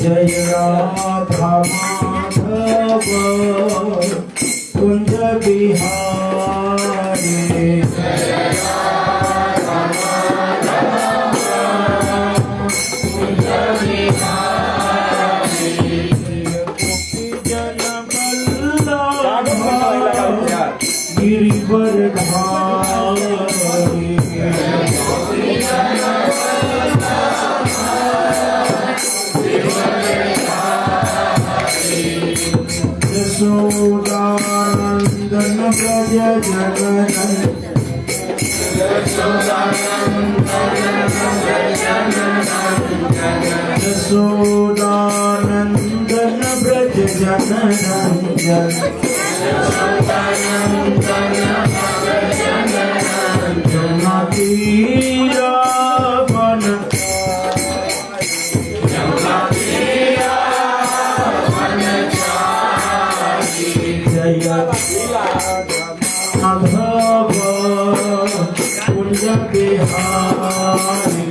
जय राधा माधव कुंज बिहारी गिरिवर धारी यशोदानंदन ब्रज जनन यशोदानंदन ब्रज जनन जमुना तीरा वन जय Madhav Kunj Bihari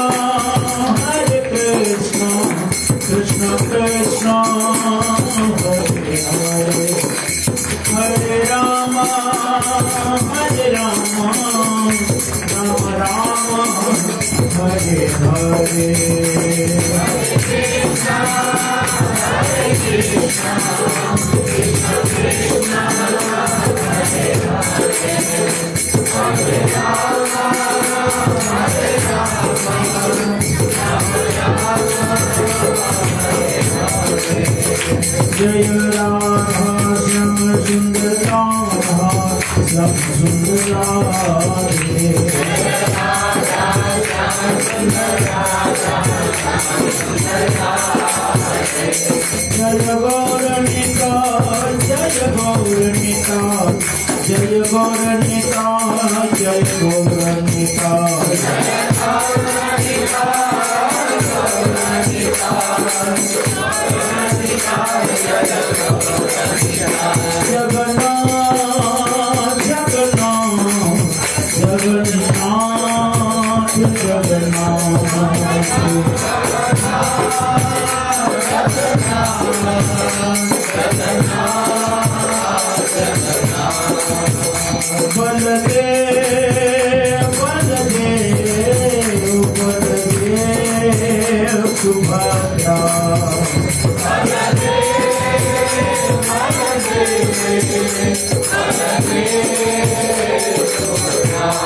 Hare Krishna, Krishna Krishna, Hare Hare, Hare Rama, Rama Rama, Hare Hare. Hare Krishna, Krishna Krishna, Hare Hare. Hare Rama, Hare Rama, Rama Rama, Hare Hare. Jai Radha Shyam Sundar Radha Shyam Sundar Radhe. Jai Radha Shyam Sundar Radha Shyam Sundar Radhe. Jai Gauranika, Jai Gauranika, Jai Gauranika, Jai Gauranika, Jai Gauranika, Gauranika, Jagannath, Jagannath, Jagannath, Baladev, Baladev, Baladev, Subhadra. Baladev, Baladev, Baladev, Subhadra.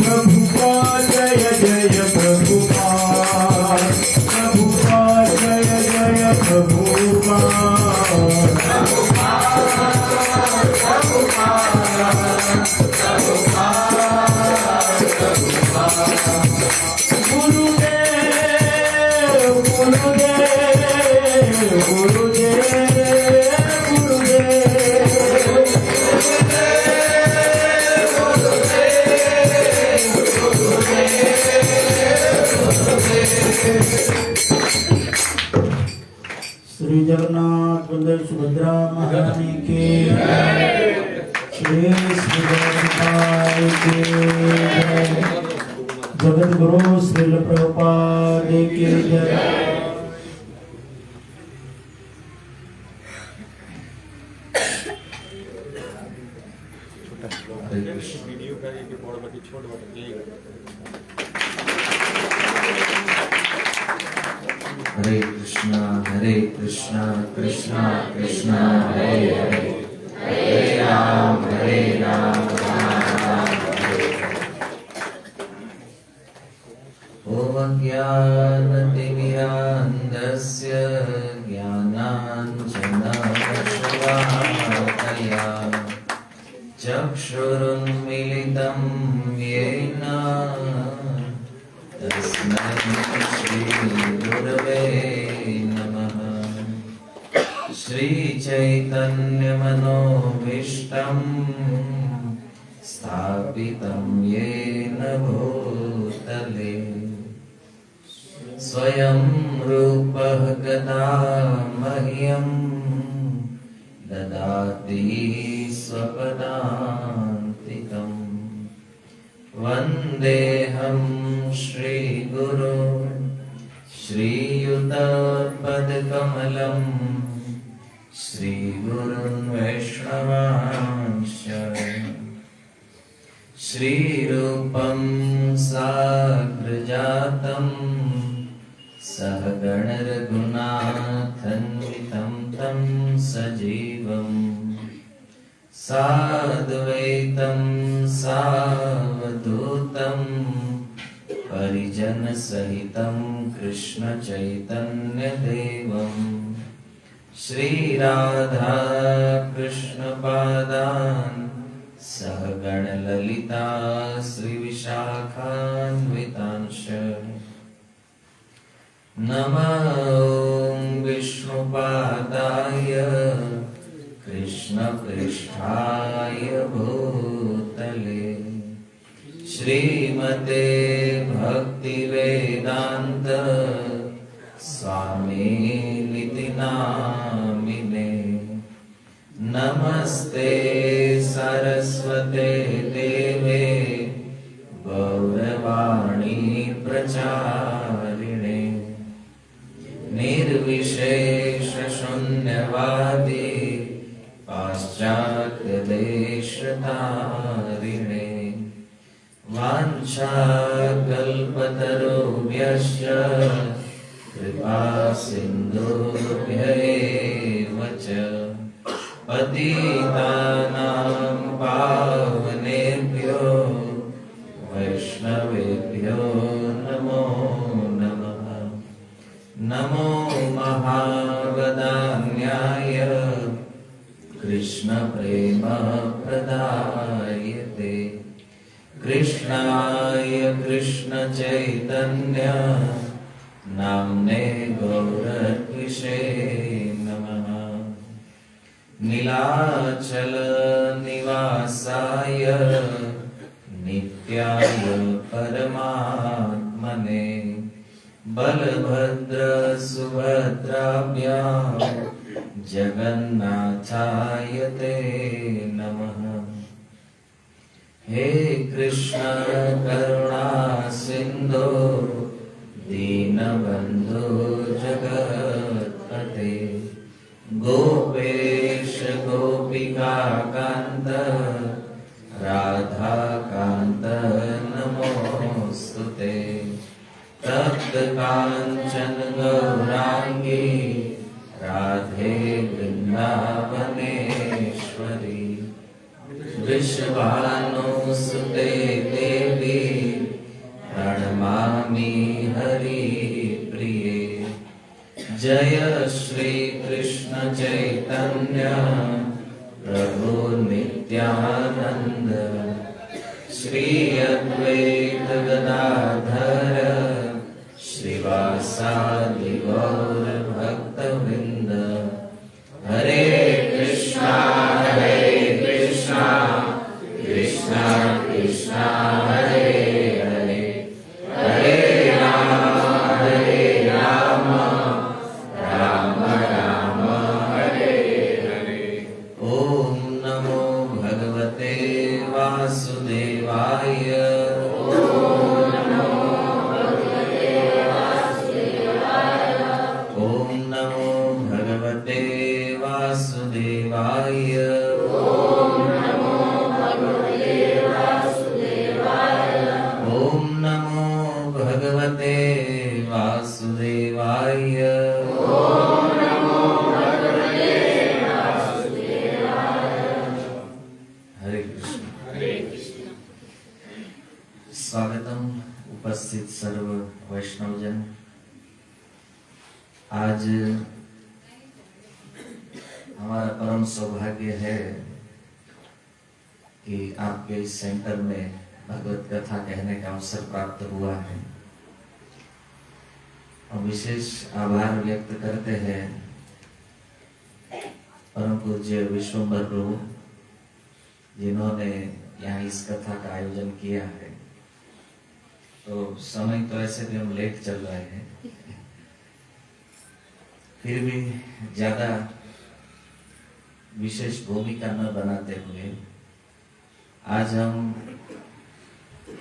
Prabhupada, Jaya Jaya Prabhupada, Prabhupada, Jaya Jaya Prabhupada. Gurudev, Gurudev, Gurudev, Shri Jagannath Baldev Subhadra महारानी की श्री जगन्नाथ की जगत गुरु श्रील प्रभुपाद की जय। Video का एक बड़ छोट हरे कृष्णा कृष्णा कृष्णा हरे हरे, हरे राम राम राम हरे। ॐ अज्ञानतिमिरान्धस्य ज्ञानाञ्जनशलाकया चक्षुरुन्मीलितं येन तस्मै श्रीगुरवे नमः। श्रीचैतन्यमनोभीष्टं स्थापितं येन भूतले स्वयं रूपः कदा मह्यं ददाति स्वपदान्तिकम्। वन्देऽहं श्रीगुरो श्रीयुतपदकमलं श्रीगुरुन् वैष्णवांश्च श्रीरूपं साग्रजातं सहगण रघुनाथन्वितं तं सजीवम् साद्वैतं सावधूतं परिजनसहितं कृष्णचैतन्यदेवं श्रीराधा कृष्णपादान् सहगण ललिता श्रीविशाखान्वितांश्च नमो विष्णुपादाय कृष्णपृष्ठाय भूतले श्रीमते भक्तिवेदान्त स्वामिनिति नामिने। नमस्ते सरस्वते देवे गौरवाणी प्रचारिणे निर्विशेष शून्यवादी पाश्चात्यदेशतारिणे वाञ्छाकल्पतरुभ्यश्च कृपा सिन्धुभ्य एव च पतितानां पावनेभ्यो वैष्णवेभ्यो नमो नमः। नमो महावदान्याय कृष्णप्रेमप्रदायते कृष्णाय कृष्णचैतन्य नाम्ने गौरद्विषे नमः। नीलाचल निवासाय नित्याय परमात्मने बलभद्र सुभद्राभ्यां जगन्नाथाय ते नमः। हे कृष्ण करुणा सिन्धो दीनबन्धो जगत्पते गोपेश गोपिकान्त राधाकान्त नमोऽस्तुते। तप्तकाञ्चन गौराङ्गी राधे वृन्दावनेश्वरी वृषभानुसुते देवी प्रणमामि हरिप्रिये। जय श्री कृष्ण चैतन्य प्रभु नित्यानंद श्री अद्वैत गदाधर श्रीवासादि गौर भक्तवृंद। हरे कृष्णा कृष्णा कृष्णा हरे हरे, हरे राम राम राम हरे हरे। ओम नमो भगवते वासुदेवाय। ओम नमो भगवते वासुदेवाय। ओम नमो भगवते वासुदेवाय। ओम नमो भगवते वासुदेवाय। ओम नमो भगवते स्वागतम उपस्थित सर्व वैष्णवजन। आज हमारा परम सौभाग्य है कि आपके इस सेंटर में भगवत कथा कहने का अवसर प्राप्त हुआ है। हम विशेष आभार व्यक्त करते हैं परम पूज्य विश्वम्भर प्रभु, जिन्होंने यहाँ इस कथा का आयोजन किया है। तो समय तो ऐसे भी हम लेट चल रहे हैं, फिर भी ज्यादा विशेष भूमिका न बनाते हुए आज हम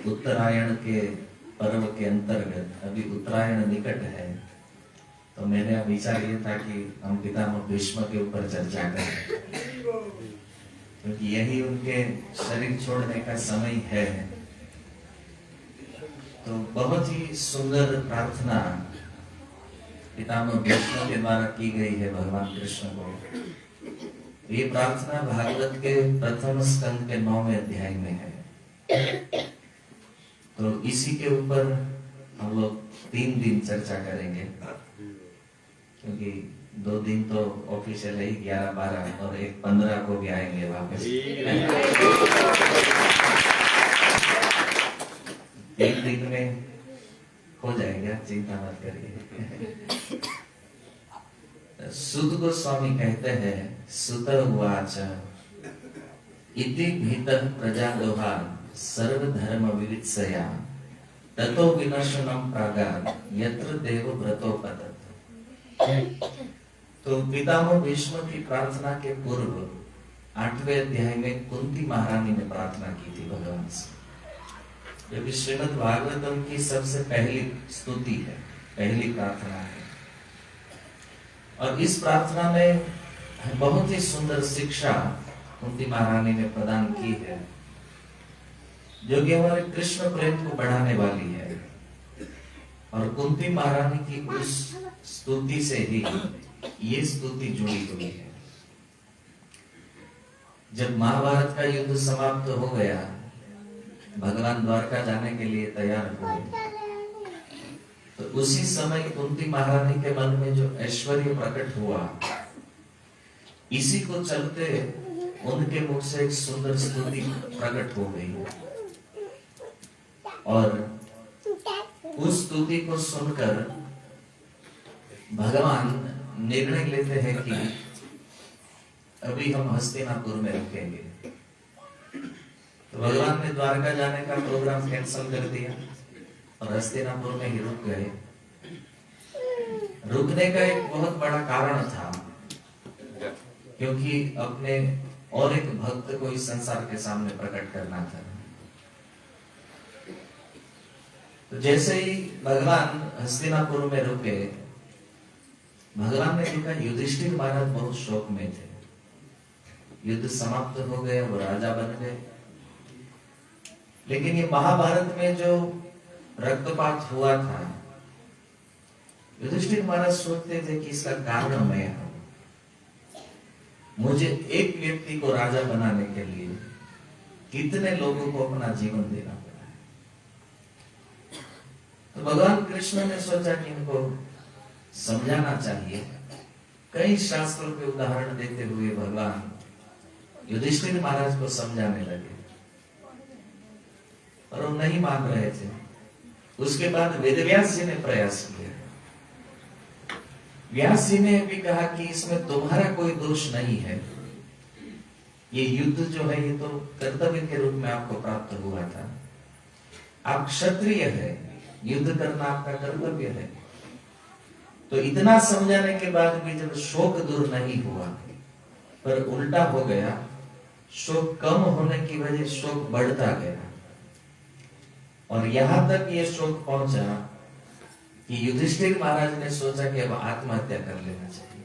उत्तरायण के पर्व के अंतर्गत, अभी उत्तरायण निकट है, तो मेरा विचार ये था कि हम पितामह भीष्म के ऊपर चर्चा करें, क्योंकि यही उनके शरीर छोड़ने का समय है। तो बहुत ही सुंदर प्रार्थना पितामह भीष्म के द्वारा की गई है भगवान कृष्ण को। ये प्रार्थना भागवत के प्रथम स्कंद के 9वें अध्याय में है। तो इसी के ऊपर हम लोग 3 दिन चर्चा करेंगे, क्योंकि 2 दिन तो ऑफिशियल है, 11, 12 और 1, 15 को भी आएंगे वापस। 1 दिन में हो जाएगा, चिंता मत करिए। सुत गोस्वामी कहते हैं, सुत उवाच इति भीतः प्रजादोहा सर्वधर्म विवित्सया ततो विनाशनम प्रागात् यत्र देव व्रतो पतत्। तो पितामह भीष्म की प्रार्थना के पूर्व 8वें अध्याय में कुंती महारानी ने प्रार्थना की थी भगवान से, जो कि श्रीमद् भागवतम की सबसे पहली स्तुति है, पहली प्रार्थना है। और इस प्रार्थना में बहुत ही सुंदर शिक्षा कुंती महारानी ने प्रदान की है, जो कि हमारे कृष्ण प्रेम को बढ़ाने वाली है। और कुंती महारानी की उस स्तुति से ही ये स्तुति जुड़ी हुई है। जब महाभारत का युद्ध समाप्त हो गया, भगवान द्वारका जाने के लिए तैयार हुए, तो उसी समय कुंती महारानी के मन में जो ऐश्वर्य प्रकट हुआ, इसी को चलते उनके मुख से एक सुंदर स्तुति प्रकट हो गई। और उस स्तुति को सुनकर भगवान निर्णय लेते हैं कि अभी हम हस्तिनापुर में रुकेंगे। तो भगवान ने द्वारका जाने का प्रोग्राम कैंसिल कर दिया और हस्तिनापुर में ही रुक गए। रुकने का एक बहुत बड़ा कारण था, क्योंकि अपने और एक भक्त को इस संसार के सामने प्रकट करना था। तो जैसे ही भगवान हस्तिनापुर में रुके, भगवान ने देखा युधिष्ठिर महाराज बहुत शोक में थे। युद्ध समाप्त हो गया, वो राजा बन गए। लेकिन ये महाभारत में जो रक्तपात हुआ था, युधिष्ठिर महाराज सोचते थे कि इसका कारण मैं हूं। मुझे एक व्यक्ति को राजा बनाने के लिए कितने लोगों को अपना जीवन देना पड़ा है। तो भगवान कृष्ण ने सोचा कि इनको समझाना चाहिए। कई शास्त्रों के उदाहरण देते हुए भगवान युधिष्ठिर महाराज को समझाने लगे, पर वो नहीं मान रहे थे। उसके बाद वेदव्यास जी ने प्रयास किया। व्यास जी ने भी कहा कि इसमें तुम्हारा कोई दोष नहीं है, ये युद्ध जो है ये तो कर्तव्य के रूप में आपको प्राप्त हुआ था। आप क्षत्रिय है, युद्ध करना आपका कर्तव्य है। तो इतना समझाने के बाद भी जब शोक दूर नहीं हुआ, पर उल्टा हो गया, शोक कम होने की वजह शोक बढ़ता गया। और यहां तक ये शोक पहुंचा कि युधिष्ठिर महाराज ने सोचा कि अब आत्महत्या कर लेना चाहिए।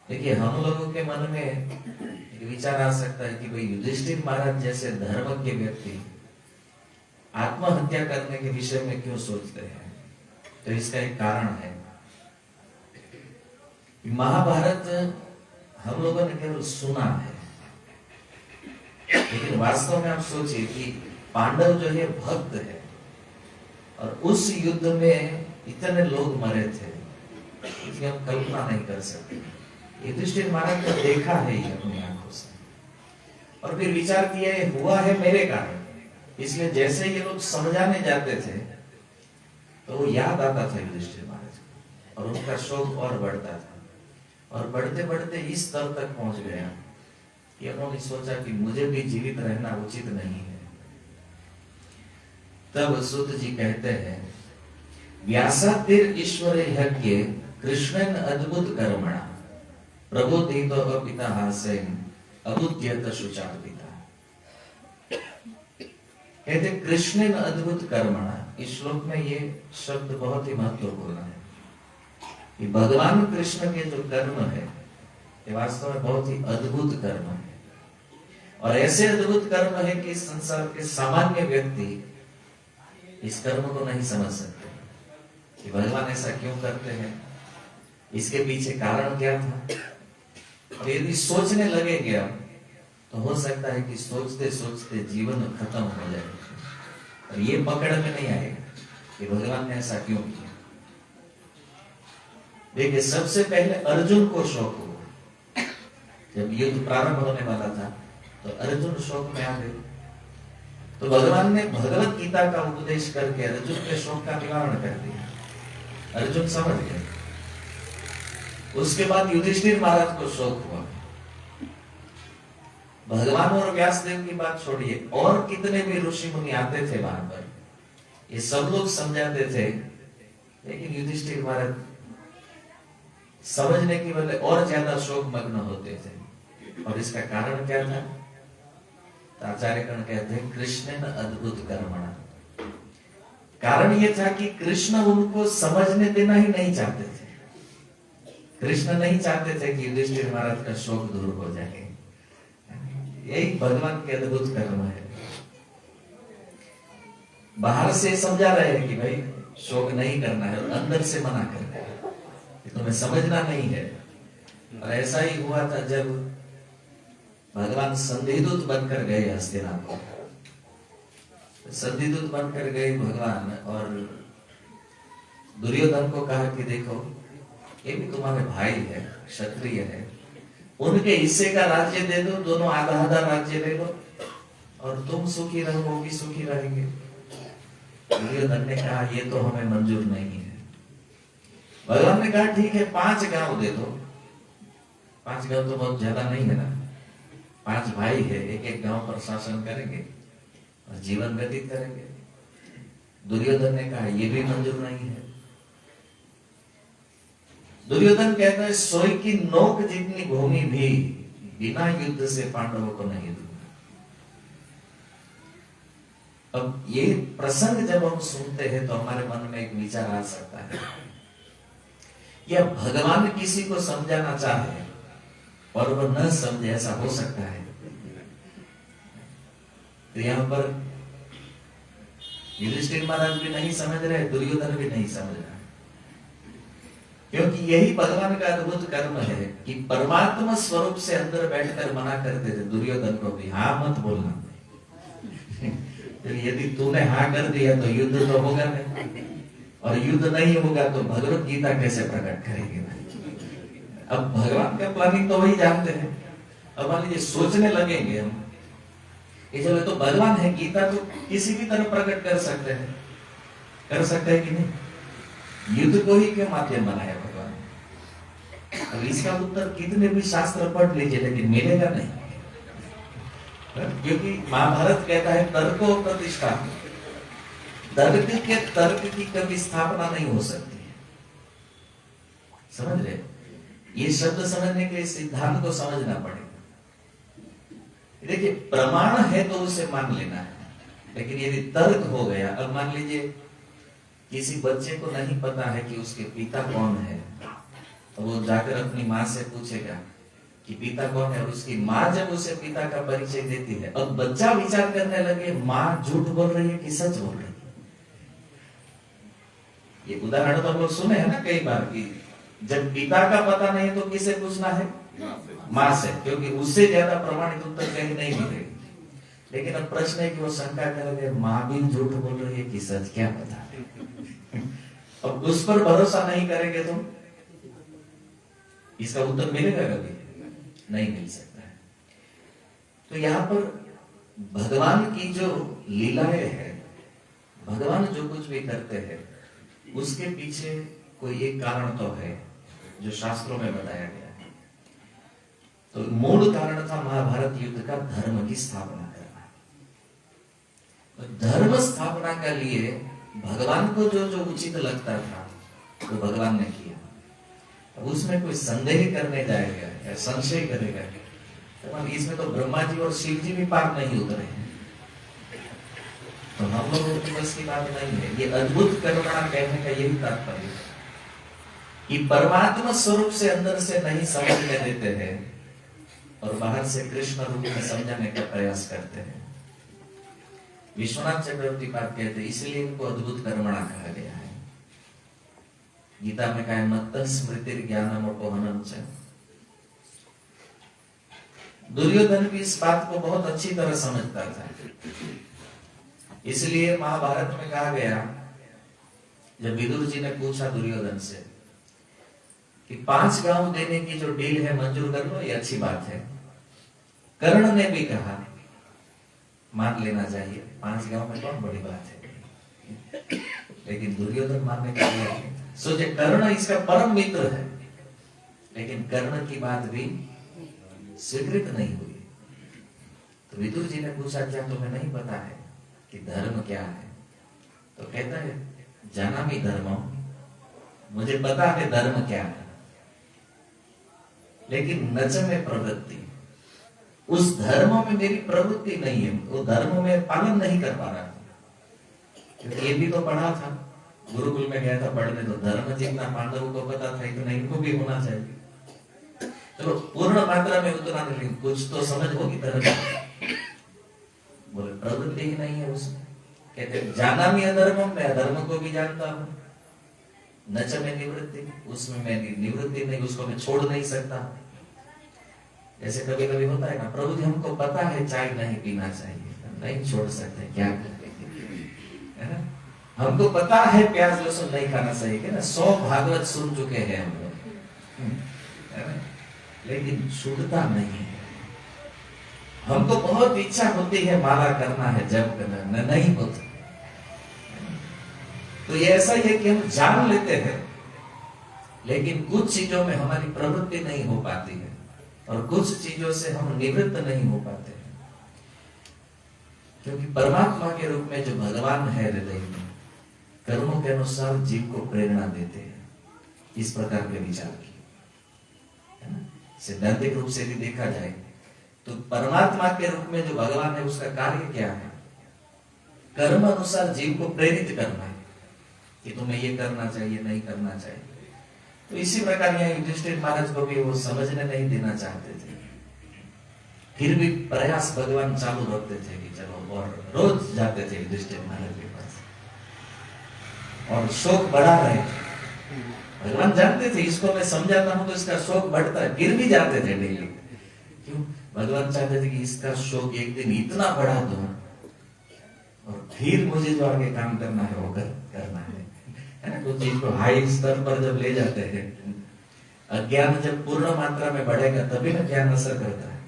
देखिए, हम लोगों के मन में एक विचार आ सकता है कि भाई युधिष्ठिर महाराज जैसे धर्मज्ञ व्यक्ति आत्महत्या करने के विषय में क्यों सोचते हैं। तो इसका एक कारण है। महाभारत हम लोगों ने केवल सुना है, लेकिन वास्तव में आप सोचिए कि पांडव जो है भक्त है, और उस युद्ध में इतने लोग मरे थे इसकी हम कल्पना नहीं कर सकते। युधिष्ठिर महाराज को देखा है ये अपनी आंखों से, और फिर विचार किया ये हुआ है मेरे कारण, इसलिए जैसे ये लोग समझाने जाते थे तो वो याद आता था युधिष्ठिर महाराज को, और उनका शोक और बढ़ता था, और बढ़ते बढ़ते इस स्तर तक पहुंच गया कि उन्होंने सोचा कि मुझे भी जीवित रहना उचित नहीं है। तब सूत जी कहते हैं, व्यासातिर ईश्वर यज्ञ कृष्णन अद्भुत कर्मणा प्रबोधितो अपिताहासेन अबुध्यत शुचार्पिता। कहते कृष्णन अद्भुत कर्मणा, इस श्लोक में ये शब्द बहुत ही महत्वपूर्ण है कि भगवान कृष्ण के जो कर्म है ये वास्तव में बहुत ही अद्भुत कर्म है, और ऐसे अद्भुत कर्म है कि इस संसार के सामान्य व्यक्ति इस कर्म को नहीं समझ सकते कि भगवान ऐसा क्यों करते हैं, इसके पीछे कारण क्या था। और यदि सोचने लगेगा तो हो सकता है कि सोचते सोचते जीवन खत्म हो जाए, और ये पकड़ में नहीं आएगा कि भगवान ने ऐसा क्यों किया। देखिए, सबसे पहले अर्जुन को शौक हुआ, जब युद्ध प्रारंभ होने वाला था तो अर्जुन शोक में आ गए, तो भगवान ने भगवत गीता का उपदेश करके अर्जुन के शोक का निवारण कर दिया, अर्जुन समझ गए। उसके बाद युधिष्ठिर महाराज को शोक हुआ। भगवान और व्यासदेव की बात छोड़िए, और कितने भी ऋषि मुनि आते थे वहां पर, ये सब लोग समझाते थे, लेकिन युधिष्ठिर महाराज समझने की बदले और ज्यादा शोक मग्न होते थे। और इसका कारण क्या था? तो आचार्यगण कहते हैं कृष्ण न अद्भुत कर्मणा। कारण यह था कि कृष्ण उनको समझने देना ही नहीं चाहते थे। कृष्ण नहीं चाहते थे कि युधिष्ठिर महाराज का शोक दूर हो जाए। यही भगवान के अद्भुत कर्म है। बाहर से समझा रहे हैं कि भाई शोक नहीं करना है, और अंदर से मना कर रहे हैं कि तुम्हें समझना नहीं है। और ऐसा ही हुआ था जब भगवान संधिदूत बनकर गए हस्तिनापुर। संधिदूत बनकर गए भगवान, और दुर्योधन को कहा कि देखो ये भी तुम्हारे भाई है, क्षत्रिय है, उनके हिस्से का राज्य दे दो, दोनों आधा आधा राज्य ले लो, और तुम सुखी रहो, वो भी सुखी रहेंगे। दुर्योधन ने कहा ये तो हमें मंजूर नहीं है। भगवान ने कहा ठीक है, 5 गांव दे दो। 5 गांव तो बहुत ज्यादा नहीं है ना, 5 भाई है, एक एक गांव पर शासन करेंगे और जीवन व्यतीत करेंगे। दुर्योधन ने कहा ये भी मंजूर नहीं है। दुर्योधन कहता है सोई की नोक जितनी भूमि भी बिना युद्ध से पांडवों को नहीं दूंगा। अब ये प्रसंग जब हम सुनते हैं तो हमारे मन में एक विचार आ सकता है, या भगवान किसी को समझाना चाहे और वो न समझे, ऐसा हो सकता है। तो यहां पर युधिष्ठिर महाराज भी नहीं समझ रहे, दुर्योधन भी नहीं समझ रहा, क्योंकि यही भगवान का अद्भुत कर्म है कि परमात्मा स्वरूप से अंदर बैठकर मना करते थे दुर्योधन को भी, हाँ मत बोलना। यदि तूने हाँ कर दिया तो युद्ध तो होगा नहीं, और युद्ध नहीं होगा तो भगवत गीता कैसे प्रकट करेंगे। अब भगवान का प्लानिंग तो वही जानते हैं। अब मान लीजिए सोचने लगेंगे हम, ये जब तो भगवान है, गीता तो किसी भी तरह प्रकट कर सकते हैं, कर सकते हैं कि नहीं? युद्ध को ही क्यों माध्यम बनाया भगवान? अब इसका उत्तर कितने भी शास्त्र पढ़ लीजिए लेकिन मिलेगा नहीं, क्योंकि महाभारत कहता है तर्को प्रतिष्ठा, तर्क के तर्क की कभी स्थापना नहीं हो सकती। समझ रहे? ये शब्द समझने के सिद्धांत को समझना पड़ेगा। देखिए, प्रमाण है तो उसे मान लेना है, लेकिन यदि तर्क हो गया, अब मान लीजिए किसी बच्चे को नहीं पता है कि उसके पिता कौन है, तो वो जाकर अपनी माँ से पूछेगा कि पिता कौन है, और उसकी माँ जब उसे पिता का परिचय देती है, अब बच्चा विचार करने लगे माँ झूठ बोल रही है कि सच बोल रही है। ये उदाहरण तो हम लोग सुने हैं ना कई बार कि जब पिता का पता नहीं तो किसे पूछना है? माँ से, क्योंकि उससे ज्यादा प्रमाणित उत्तर कहीं नहीं मिलेगी। लेकिन अब प्रश्न है कि वो शंका करोगे माँ भी झूठ बोल रही है कि सच, क्या पता। अब उस पर भरोसा नहीं करेंगे तो इसका उत्तर मिलेगा कभी? नहीं मिल सकता है। तो यहाँ पर भगवान की जो लीलाएं है, भगवान जो कुछ भी करते हैं उसके पीछे कोई एक कारण तो है जो शास्त्रों में बताया गया है। तो मूल कारण था महाभारत युद्ध का धर्म की स्थापना करना। तो धर्म स्थापना के लिए भगवान को जो जो उचित लगता था वो भगवान ने किया। अब उसमें कोई संदेह करने जाएगा या संशय करेगा तो इसमें तो ब्रह्मा जी और शिव जी भी पार नहीं उतरे हैं, तो हम लोगों की बस की बात नहीं है। ये अद्भुत करुणा कहने का यही तात्पर्य है कि परमात्मा स्वरूप से अंदर से नहीं समझने देते हैं और बाहर से कृष्ण रूप में समझाने का प्रयास करते हैं। विश्वनाथ चक्रवर्ती बात कहते हैं, इसलिए इनको अद्भुत करुणा कहा गया है। गीता में कहा है मत्तः स्मृति ज्ञानम अपहनम च। दुर्योधन भी इस बात को बहुत अच्छी तरह समझता था, इसलिए महाभारत में कहा गया, जब विदुर जी ने पूछा दुर्योधन से कि 5 गांव देने की जो डील है मंजूर कर लो, ये अच्छी बात है। कर्ण ने भी कहा मान लेना चाहिए, 5 गांव में कौन बड़ी बात है, लेकिन दुर्योधन मानने का नहीं। सोचे कर्ण इसका परम मित्र है, लेकिन कर्ण की बात भी स्वीकृत नहीं हुई। तो विदुर जी ने पूछा क्या तुम्हें नहीं पता है कि धर्म क्या है? तो कहता है जानामि धर्मम, मुझे पता है धर्म क्या है, लेकिन नच में प्रवृत्ति, उस धर्म में मेरी प्रवृत्ति नहीं है, वो धर्म में पालन नहीं कर पा रहा था। क्योंकि ये भी तो पढ़ा था, गुरुकुल में गया था पढ़ने, तो धर्म जितना पांडवों को पता था इतना इनको भी होना चाहिए। चलो पूर्ण मात्रा में उतना नहीं, कुछ तो समझ होगी धर्म। बोले प्रवृत्ति ही नहीं है उसमें। कहते जाना भी अधर्म, मैं अधर्म को भी जानता हूँ। नच में निवृत्ति, उसमें मैं निवृत्ति नहीं, उसको मैं छोड़ नहीं सकता। जैसे कभी कभी होता है ना, प्रभु जी हमको पता है चाय नहीं पीना चाहिए, नहीं छोड़ सकते, क्या करें, हमको पता है प्याज लहसुन नहीं खाना चाहिए ना, 100 भागवत सुन चुके हैं हम लोग, लेकिन छूटता नहीं है। हमको बहुत इच्छा होती है माला करना है, जप करना, नहीं होता। तो ये ऐसा ही है कि हम जान लेते हैं, लेकिन कुछ चीजों में हमारी प्रवृत्ति नहीं हो पाती है और कुछ चीजों से हम निवृत्त नहीं हो पाते हैं। क्योंकि परमात्मा के रूप में जो भगवान है हृदय में, कर्मों के अनुसार जीव को प्रेरणा देते हैं, इस प्रकार के विचार की, है ना। सिद्धांतिक रूप से भी देखा जाए तो परमात्मा के रूप में जो भगवान है उसका कार्य क्या है? कर्म अनुसार जीव को प्रेरित करना है कि तुम्हें ये करना चाहिए, नहीं करना चाहिए। तो इसी प्रकार यहाँ युधिष्ठिर महाराज को भी वो समझने नहीं देना चाहते थे, फिर भी प्रयास भगवान चालू रखते थे कि चलो, और रोज जाते थे युधिष्ठिर महाराज के पास और शोक बढ़ा रहे थे। भगवान जानते थे इसको मैं समझाता हूं तो इसका शोक बढ़ता है, फिर भी जाते थे डेली। क्यों? भगवान चाहते थे कि इसका शोक एक दिन इतना बढ़ा दो और फिर मुझे जो आगे काम करना है वो करना है ना। कुछ चीज को हाई स्तर पर जब ले जाते हैं, अज्ञान जब पूर्ण मात्रा में बढ़ेगा तभी ना ज्ञान असर करता है।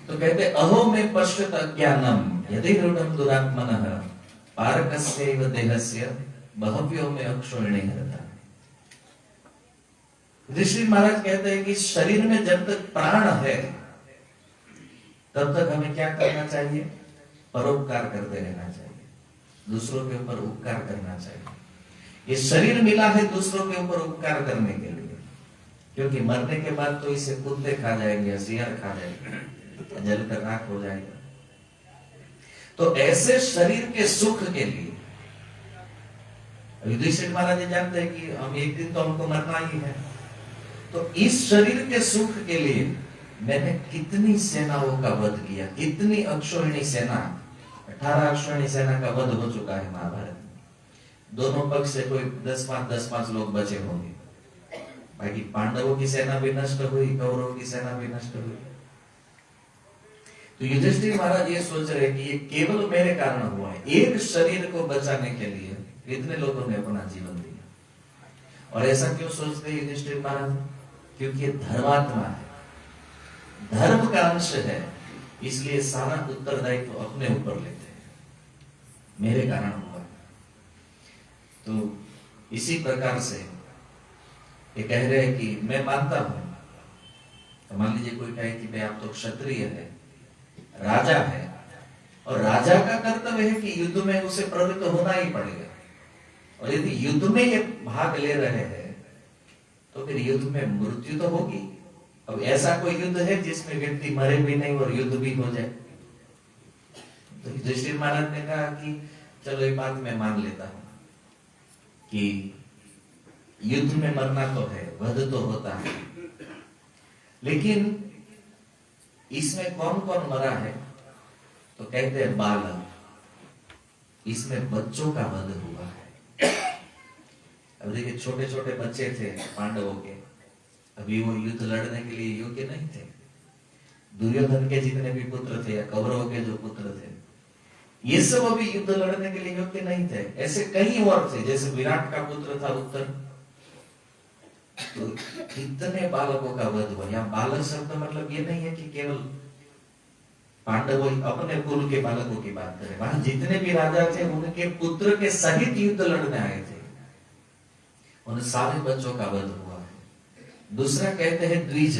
तो कहते अहो में पश्यत अज्ञानम यदि रूढ़म दुरात्मनः पारकस्यैव देहस्य बहव्यो में अक्षोहिणी रहता। ऋषि महाराज कहते हैं कि शरीर में जब तक प्राण है तब तक हमें क्या करना चाहिए? परोपकार करते रहना चाहिए, दूसरों के ऊपर उपकार करना चाहिए। ये शरीर मिला है दूसरों के ऊपर उपकार करने के लिए, क्योंकि मरने के बाद तो इसे कुत्ते खा जाएंगे, सियार खा जाएंगे, जलकर राख हो जाएगा। तो ऐसे शरीर के सुख के लिए युधिष्ठिर महाराज जानते हैं कि हम एक दिन तो हमको मरना ही है, तो इस शरीर के सुख के लिए मैंने कितनी सेनाओं का वध किया, कितनी अक्षोहिणी सेना, 18 अक्षोहिणी सेना का वध हो चुका है महाभारत में। दोनों पक्ष से कोई 10-5 लोग बचे होंगे, बाकी पांडवों की सेना भी नष्ट हुई, कौरवों की सेना भी नष्ट हुई। तो युधिष्ठिर महाराज ये सोच रहे कि ये केवल मेरे कारण हुआ है, एक शरीर को बचाने के लिए इतने लोगों ने अपना जीवन दिया। और ऐसा क्यों सोचते हैं युधिष्ठिर महाराज? क्योंकि ये धर्मात्मा है, धर्म का अंश है, इसलिए सारा उत्तरदायित्व तो अपने ऊपर लेते हैं, मेरे कारण हुआ। तो इसी प्रकार से ये कह रहे हैं कि मैं मानता हूं, तो मान लीजिए कोई कहे कि भाई आप तो क्षत्रिय है, राजा है, और राजा का कर्तव्य है कि युद्ध में उसे प्रवृत्त होना ही पड़ेगा, और यदि युद्ध में ये भाग ले रहे हैं तो फिर युद्ध में मृत्यु तो होगी। अब ऐसा कोई युद्ध है जिसमें व्यक्ति मरे भी नहीं और युद्ध भी हो जाए? तो युधिष्ठिर महाराज ने कहा कि चलो ये बात मैं मान लेता हूं कि युद्ध में मरना तो है, वध तो होता है, लेकिन इसमें कौन कौन मरा है? तो कहते हैं बालक, इसमें बच्चों का वध हुआ है। अब देखिए छोटे छोटे बच्चे थे पांडवों के, अभी वो युद्ध लड़ने के लिए योग्य नहीं थे। दुर्योधन के जितने भी पुत्र थे या कौरवों के जो पुत्र थे, ये सब अभी युद्ध लड़ने के लिए योग्य नहीं थे। ऐसे कई और थे, जैसे विराट का पुत्र था उत्तर, तो कितने बालकों का वध हुआ। यहाँ बालक शब्द मतलब ये नहीं है कि केवल पांडवों अपने कुल के बालकों की बात करें, वहां जितने भी राजा थे उनके पुत्र के सहित युद्ध लड़ने आए थे, उन सारे बच्चों का वध हुआ है। दूसरा कहते हैं द्विज,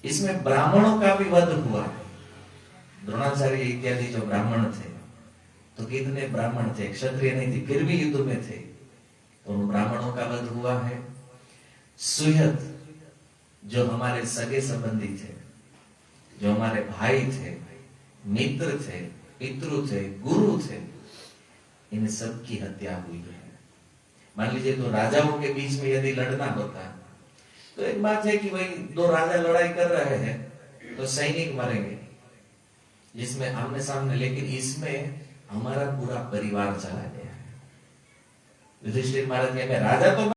इसमें ब्राह्मणों का भी वध हुआ है। द्रोणाचार्य इत्यादि जो ब्राह्मण थे, तो कितने ब्राह्मण थे, क्षत्रिय नहीं थे, फिर भी युद्ध में थे, तो उन ब्राह्मणों का वध हुआ है। सुहृद, जो हमारे सगे संबंधी थे, जो हमारे भाई थे, मित्र थे, पितृ थे, गुरु थे, इन सब की हत्या हुई है। मान लीजिए तो राजाओं के बीच में यदि लड़ना होता, तो एक बात है कि भाई दो राजा लड़ाई कर रहे हैं तो सैनिक मरेंगे जिसमें आमने सामने, लेकिन इसमें हमारा पूरा परिवार चला गया है। युधिष्ठिर महाराज कहते हैं राजा तो